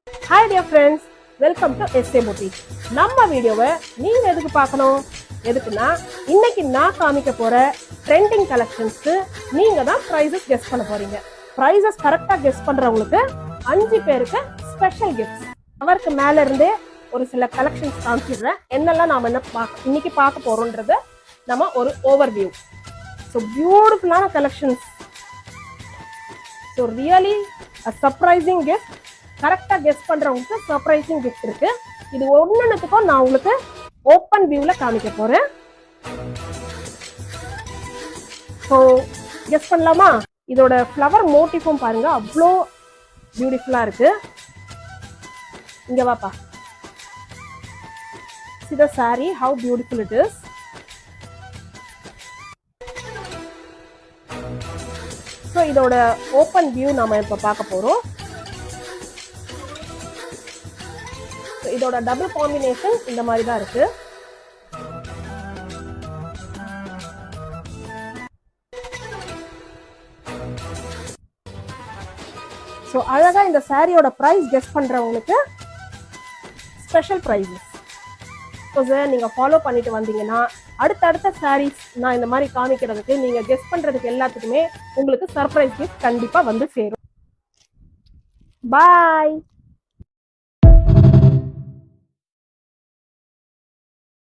Hi dear friends, welcome to SA Boutique. நம்ம வீடியோவை நீங்க எதுக்கு பார்க்கணும்? எதுக்குன்னா இன்னைக்கு நான் காமிக்க போற ட்ரெண்டிங் கலெக்ஷன்ஸ்க்கு நீங்க தான் பிரைசஸ் கெஸ் பண்ண போறீங்க. பிரைசஸ் கரெக்டா கெஸ் பண்றவங்களுக்கு 5 பேருக்கு ஸ்பெஷல் கிஃப்ட்ஸ். அவருக்கு மேல இருந்தே ஒரு சில கலெக்ஷன்ஸ் காமிச்சிடுறேன். என்னெல்லாம் நாம இன்னைக்கு பார்க்க போறோம்ன்றது நம்ம ஒரு ஓவர்வியூ. ஸோ பியூட்டிஃபுல்லான collections. So really a surprising gift. கரெக்டா கெஸ் பண்றவங்களுக்கு சர்ப்ரைசிங் கிஃப்ட் இருக்கு. இது ஒன்னொன்னுக்கும் நான் உங்களுக்கு ஓப்பன் வியூல காமிக்க போறேன். ஸோ கெஸ் பண்ணலாமா? இதோட ஃப்ளவர் மோட்டிஃபும் பாருங்க, அவ்வளோ பியூட்டிஃபுல்லா இருக்கு. இங்க வாப்பா. See the saree, how beautiful it is. So இதோட ஓப்பன் வியூ நாம இப்ப பார்க்க போறோம். இதோட டபுள் காம்பினேஷன் இந்த மாதிரி தான் இருக்கு. ஸோ அழகா இந்த சாரியோட பிரைஸ் கெஸ் பண்றவங்களுக்கு ஸ்பெஷல் பிரைஸஸ். ஸோ சார் நீங்க ஃபாலோ பண்ணிட்டு வந்தீங்கன்னா அடுத்தடுத்த சாரீஸ் நான் இந்த மாதிரி காமிக்கிறதுக்கு நீங்க கெஸ் பண்றதுக்கு எல்லாத்துக்குமே உங்களுக்கு சர்ப்ரைஸ் கிஃப்ட் கண்டிப்பா வந்து சேரும். பாய்.